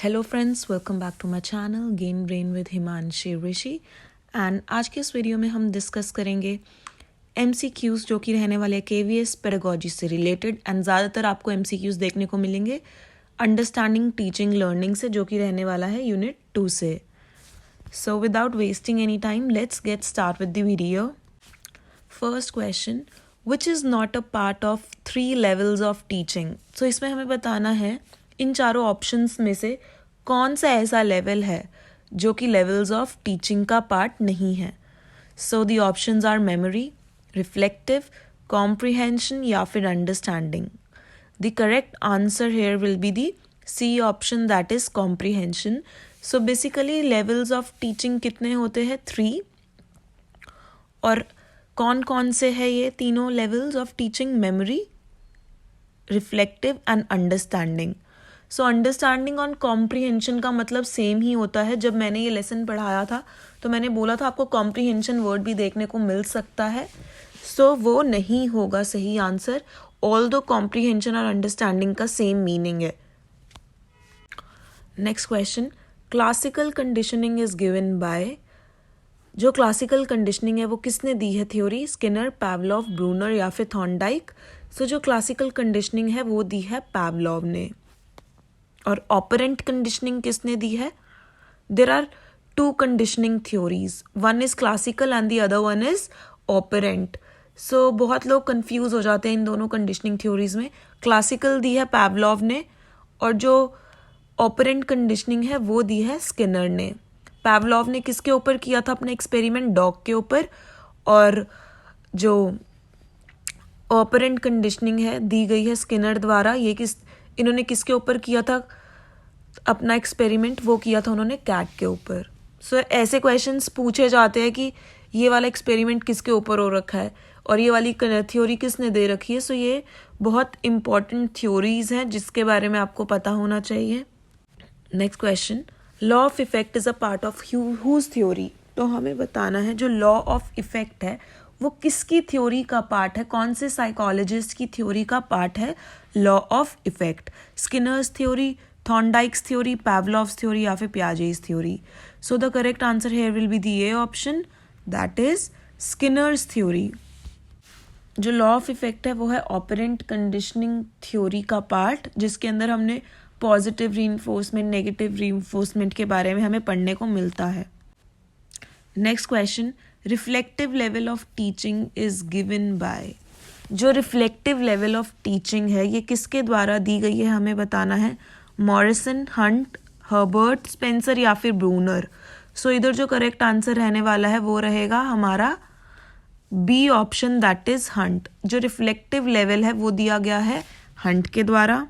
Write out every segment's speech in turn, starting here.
Hello friends, welcome back to my channel Gain Brain with Himanshi Rishi. And आज के इस video में हम डिस्कस करेंगे MCQs जो कि रहने वाले KVS पेडागोजी से रिलेटेड। एंड ज़्यादातर आपको MCQs देखने को मिलेंगे अंडरस्टैंडिंग टीचिंग लर्निंग से, जो कि रहने वाला है यूनिट 2 से। So without wasting any time, let's get start with the video. First question, which is not a part of 3 levels of teaching. So इसमें हमें बताना है इन चारों ऑप्शंस में से कौन सा ऐसा लेवल है जो कि लेवल्स ऑफ टीचिंग का पार्ट नहीं है। So the options are memory, reflective, comprehension या फिर understanding. The correct answer here will be the C option, that is comprehension. So basically levels of teaching कितने होते हैं? 3। और कौन कौन से है ये तीनों levels of teaching? Memory, reflective and understanding. So understanding और कॉम्प्रिहेंशन का मतलब सेम ही होता है। जब मैंने ये लेसन पढ़ाया था तो मैंने बोला था आपको कॉम्प्रिहेंशन वर्ड भी देखने को मिल सकता है। सो वो नहीं होगा सही आंसर, ऑल्दो कॉम्प्रिहेंशन और अंडरस्टैंडिंग का सेम मीनिंग है। Next question, classical conditioning is given by. जो क्लासिकल कंडीशनिंग है वो किसने दी है थ्योरी? स्किनर, पावलोव, ब्रूनर या फिर थॉर्नडाइक। सो जो क्लासिकल कंडीशनिंग है वो दी है पावलोव ने। और ऑपरेंट कंडीशनिंग किसने दी है? There are 2 conditioning theories, one is classical and the other one is operant. So बहुत लोग कंफ्यूज हो जाते हैं इन दोनों कंडीशनिंग थ्योरीज में। क्लासिकल दी है पावलोव ने और जो ऑपरेंट कंडीशनिंग है वो दी है स्किनर ने। पावलोव ने किसके ऊपर किया था अपना एक्सपेरिमेंट? डॉग के ऊपर। और जो ऑपरेंट कंडीशनिंग है दी गई है स्किनर द्वारा। इन्होंने किसके ऊपर किया था अपना एक्सपेरिमेंट? वो किया था उन्होंने कैट के ऊपर। सो ऐसे क्वेश्चंस पूछे जाते हैं कि ये वाला एक्सपेरिमेंट किसके ऊपर हो रखा है और ये वाली थ्योरी किसने दे रखी है। सो ये बहुत इंपॉर्टेंट थ्योरीज हैं जिसके बारे में आपको पता होना चाहिए। Next question, law of effect is a part of whose theory. तो हमें बताना है जो लॉ ऑफ इफेक्ट है वो किसकी थ्योरी का पार्ट है, कौन से साइकोलॉजिस्ट की थ्योरी का पार्ट है law of effect? Skinner's theory, Thorndike's theory, Pavlov's theory या फिर Piaget's theory. So the correct answer here will be the A option, that is Skinner's theory. जो लॉ ऑफ इफेक्ट है वो है operant conditioning theory का part, जिसके अंदर हमने पॉजिटिव रीइंफोर्समेंट, नेगेटिव रीइंफोर्समेंट के बारे में हमें पढ़ने को मिलता है। Next question, reflective level of teaching is given by. जो रिफ्लेक्टिव लेवल ऑफ टीचिंग है ये किसके द्वारा दी गई है हमें बताना है। मॉरिसन, हंट, हर्बर्ट, स्पेंसर या फिर ब्रूनर। सो इधर जो करेक्ट आंसर रहने वाला है वो रहेगा हमारा B option, that is Hunt. जो रिफ्लेक्टिव लेवल है वो दिया गया है हंट के द्वारा।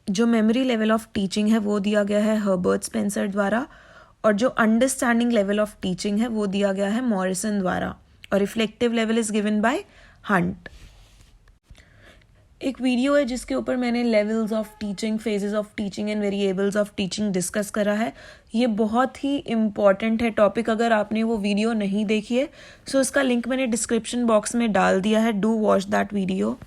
जो मेमोरी लेवल ऑफ टीचिंग है वो दिया गया है हर्बर्ट स्पेंसर द्वारा। और जो अंडरस्टैंडिंग लेवल ऑफ टीचिंग है वो दिया गया है मॉरिसन द्वारा। और reflective level is given by Hunt. एक वीडियो है जिसके ऊपर मैंने levels of teaching, phases of teaching and variables of teaching discuss करा है। ये बहुत ही इम्पॉर्टेंट है टॉपिक। अगर आपने वो वीडियो नहीं देखी है सो इसका लिंक मैंने डिस्क्रिप्शन बॉक्स में डाल दिया है, do watch that video.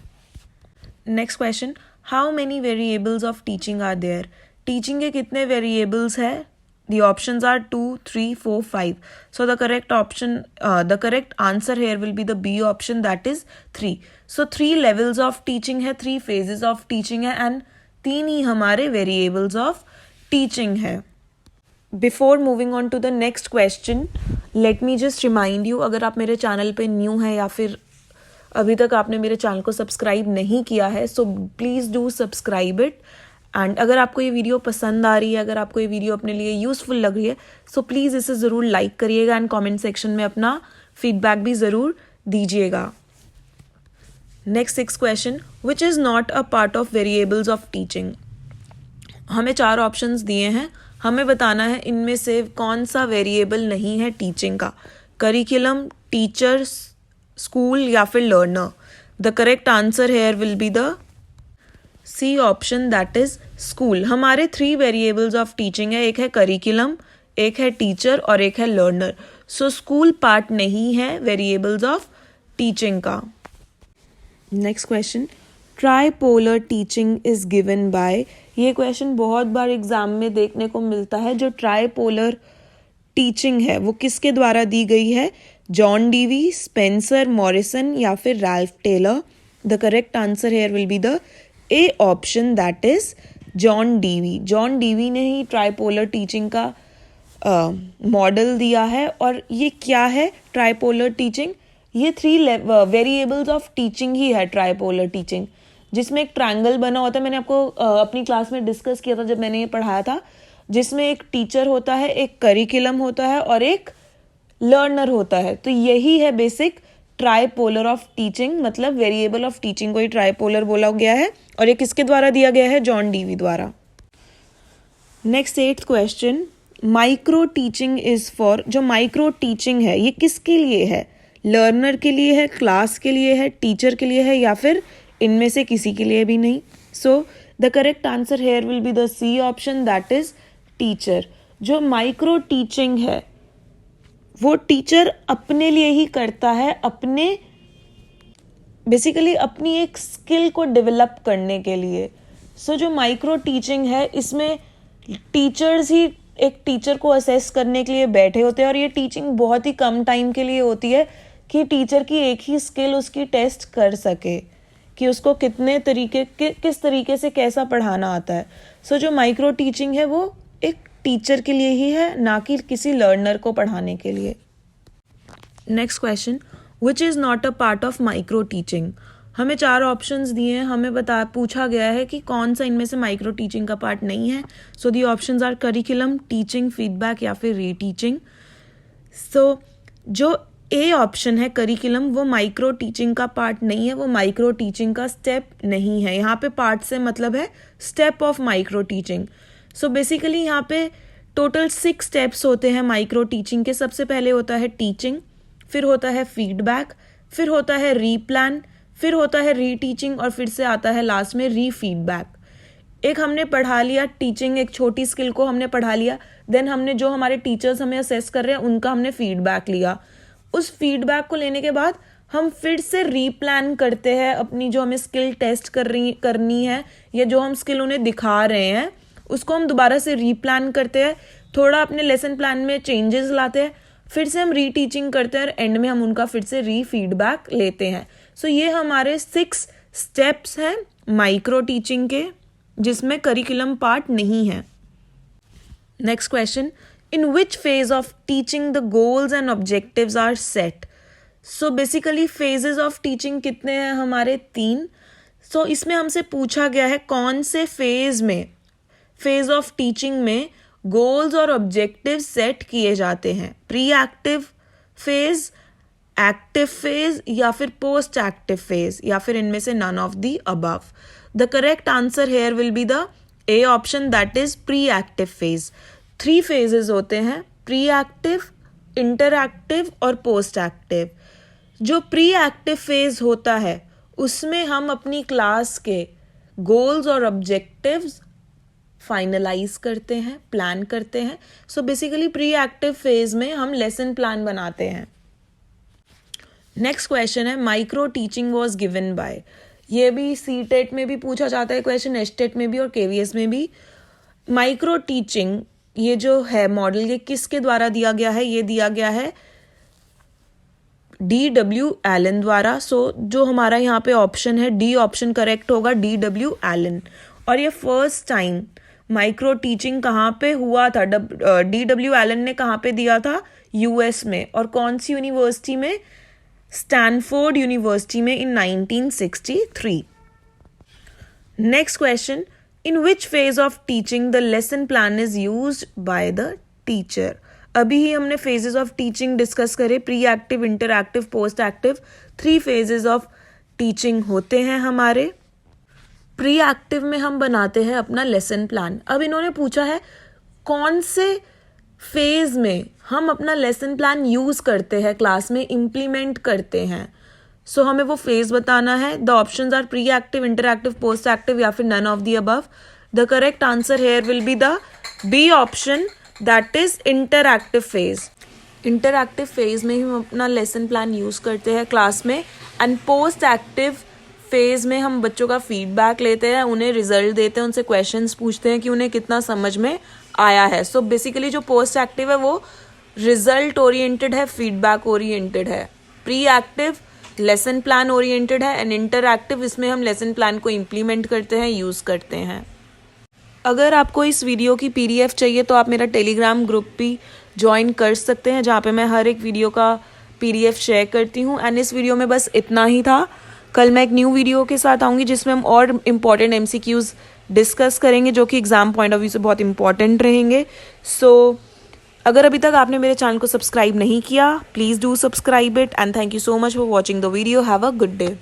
Next question, how many variables of teaching are there. टीचिंग के कितने वेरिएबल्स है? The options are 2, 3, 4, 5. So the correct answer here will be the B option, that is 3. So 3 levels of teaching है, 3 phases of teaching है and 3 ही हमारे variables of teaching है। Before moving on to the next question, let me just remind you, अगर आप मेरे channel पे new हैं या फिर अभी तक आपने मेरे चैनल को सब्सक्राइब नहीं किया है, so please do subscribe it। And अगर आपको ये वीडियो पसंद आ रही है, अगर आपको ये वीडियो अपने लिए यूज़फुल लग रही है, सो प्लीज़ इसे ज़रूर लाइक करिएगा एंड कमेंट सेक्शन में अपना फीडबैक भी ज़रूर दीजिएगा। Next 6 question, which is not a part of variables of teaching. हमें 4 ऑप्शंस दिए हैं, हमें बताना है इनमें से कौन सा वेरिएबल नहीं है टीचिंग का। करिकुलम, टीचर, स्कूल या फिर learner. The correct answer here will be the C option, that is school. हमारे 3 वेरिएबल्स ऑफ टीचिंग है, एक है करिकुलम, एक है टीचर और एक है लर्नर। सो स्कूल पार्ट नहीं है वेरिएबल्स ऑफ टीचिंग का। Next question, tripolar teaching is given by, ये क्वेश्चन बहुत बार एग्जाम में देखने को मिलता है। जो ट्राईपोलर टीचिंग है वो किसके द्वारा दी गई है? जॉन डीवी, स्पेंसर मॉरिसन या फिर Ralph Taylor. The correct answer here will be the A option, that is John Dewey. John Dewey ने ही ट्राईपोलर टीचिंग का मॉडल दिया है। और ये क्या है ट्राईपोलर टीचिंग? ये 3 वेरिएबल्स ऑफ टीचिंग ही है ट्राईपोलर टीचिंग, जिसमें एक ट्रायंगल बना होता है। मैंने आपको अपनी क्लास में डिस्कस किया था जब मैंने ये पढ़ाया था, जिसमें एक टीचर होता है, एक करिकुलम होता है और एक लर्नर होता है। तो यही है बेसिक ट्राईपोलर ऑफ टीचिंग, मतलब वेरिएबल ऑफ टीचिंग को ही ट्राईपोलर बोला गया है। और ये किसके द्वारा दिया गया है? जॉन डीवी द्वारा। Next 8th question, micro teaching is for. जो माइक्रो टीचिंग है ये किसके लिए है? लर्नर के लिए है, क्लास के लिए है, टीचर के लिए है या फिर इनमें से किसी के लिए भी नहीं? So the correct answer here will be the C option, that is teacher. जो माइक्रो टीचिंग है वो टीचर अपने लिए ही करता है, अपने बेसिकली अपनी एक स्किल को डेवलप करने के लिए। सो जो माइक्रो टीचिंग है इसमें टीचर्स ही एक टीचर को असेस करने के लिए बैठे होते हैं। और ये टीचिंग बहुत ही कम टाइम के लिए होती है कि टीचर की एक ही स्किल उसकी टेस्ट कर सके कि उसको किस तरीके से कैसा पढ़ाना आता है। सो जो माइक्रो टीचिंग है वो एक टीचर के लिए ही है, ना कि किसी लर्नर को पढ़ाने के लिए। Next question, which is not a part of micro teaching. हमें 4 ऑप्शंस दिए हैं, हमें पूछा गया है कि कौन सा इनमें से माइक्रो टीचिंग का पार्ट नहीं है। So the options are curriculum, teaching, feedback या फिर रीटीचिंग। सो जो ए ऑप्शन है करिकुलम, वो माइक्रो टीचिंग का पार्ट नहीं है, वो माइक्रो टीचिंग का स्टेप नहीं है। यहाँ पे पार्ट से मतलब है step of micro teaching. So basically यहाँ पे टोटल 6 स्टेप्स होते हैं माइक्रो टीचिंग के। सबसे पहले होता है टीचिंग, फिर होता है फीडबैक, फिर होता है रीप्लान, फिर होता है रीटीचिंग और फिर से आता है लास्ट में रीफीडबैक। एक हमने पढ़ा लिया टीचिंग, एक छोटी स्किल को हमने पढ़ा लिया, देन हमने जो हमारे टीचर्स हमें असेस कर रहे हैं उनका हमने फीडबैक लिया। उस फीडबैक को लेने के बाद हम फिर से रीप्लान करते हैं अपनी जो हमें स्किल टेस्ट करनी है या जो हम स्किल उन्हें दिखा रहे हैं उसको हम दोबारा से रीप्लान करते हैं, थोड़ा अपने लेसन प्लान में चेंजेस लाते हैं, फिर से हम रीटीचिंग करते हैं और एंड में हम उनका फिर से रीफीडबैक लेते हैं। सो ये हमारे 6 स्टेप्स हैं माइक्रो टीचिंग के, जिसमें करिकुलम पार्ट नहीं है। Next question, in which phase of teaching the goals and objectives are set. So basically phases of teaching कितने हैं हमारे? 3। सो इसमें हमसे पूछा गया है कौन से फेज ऑफ टीचिंग में गोल्स और ऑब्जेक्टिव्स सेट किए जाते हैं? Pre active phase, active phase या फिर पोस्ट एक्टिव फेज या फिर इनमें से none of the above. The correct answer here will be the A option, that is pre active phase. 3 phases होते हैं, प्री एक्टिव, इंटरएक्टिव और पोस्ट एक्टिव। जो प्री एक्टिव फेज होता है उसमें हम अपनी क्लास के गोल्स और ऑब्जेक्टिव्स फाइनलाइज करते हैं, प्लान करते हैं। So basically pre active phase में हम लेसन प्लान बनाते हैं। नेक्स्ट क्वेश्चन है, micro teaching was given by. ये भी सीटेट में भी पूछा जाता है क्वेश्चन, एस्टेट में भी और केवीएस में भी। माइक्रो टीचिंग ये जो है मॉडल, ये किसके द्वारा दिया गया है? ये दिया गया है D.W. एलन द्वारा। सो जो हमारा यहाँ पे ऑप्शन है डी ऑप्शन करेक्ट होगा, D.W. एलन। और ये फर्स्ट टाइम माइक्रो टीचिंग कहाँ पे हुआ था? D.W. एलन ने कहाँ पे दिया था? यूएस में। और कौन सी यूनिवर्सिटी में? स्टैनफोर्ड यूनिवर्सिटी में इन 1963। Next question, in which phase of teaching the lesson plan is used by the teacher. अभी ही हमने फेजेस ऑफ टीचिंग डिस्कस करे, pre active, interactive, post active. 3 phases of teaching होते हैं हमारे। प्री एक्टिव में हम बनाते हैं अपना लेसन प्लान। अब इन्होंने पूछा है कौन से फेज में हम अपना लेसन प्लान यूज करते हैं, क्लास में इम्प्लीमेंट करते हैं। सो हमें वो फेज बताना है। The options are pre active, interactive, post active या फिर none of the above. The correct answer here will be the B option, that is interactive phase. Interactive phase में ही हम अपना लेसन प्लान यूज करते हैं क्लास में। And post active phase में हम बच्चों का फीडबैक लेते हैं, उन्हें रिजल्ट देते हैं, उनसे क्वेश्चंस पूछते हैं कि उन्हें कितना समझ में आया है. सो बेसिकली जो पोस्ट एक्टिव है वो रिजल्ट ओरिएंटेड है, फीडबैक ओरिएंटेड है. Pre active lesson plan oriented है एंड इंटरएक्टिव इसमें हम लेसन प्लान को इम्प्लीमेंट करते हैं, यूज़ करते हैं. अगर आपको इस वीडियो की PDF चाहिए तो आप मेरा टेलीग्राम ग्रुप भी ज्वाइन कर सकते हैं, जहाँ पे मैं हर एक वीडियो का PDF शेयर करती हूँ. एंड इस वीडियो में बस इतना ही था. कल मैं एक न्यू वीडियो के साथ आऊँगी जिसमें हम और इम्पॉर्टेंट MCQs डिस्कस करेंगे जो कि एग्ज़ाम पॉइंट ऑफ व्यू से बहुत इंपॉर्टेंट रहेंगे. सो अगर अभी तक आपने मेरे चैनल को सब्सक्राइब नहीं किया, please do subscribe it. And thank you so much for watching the video. Have a good day.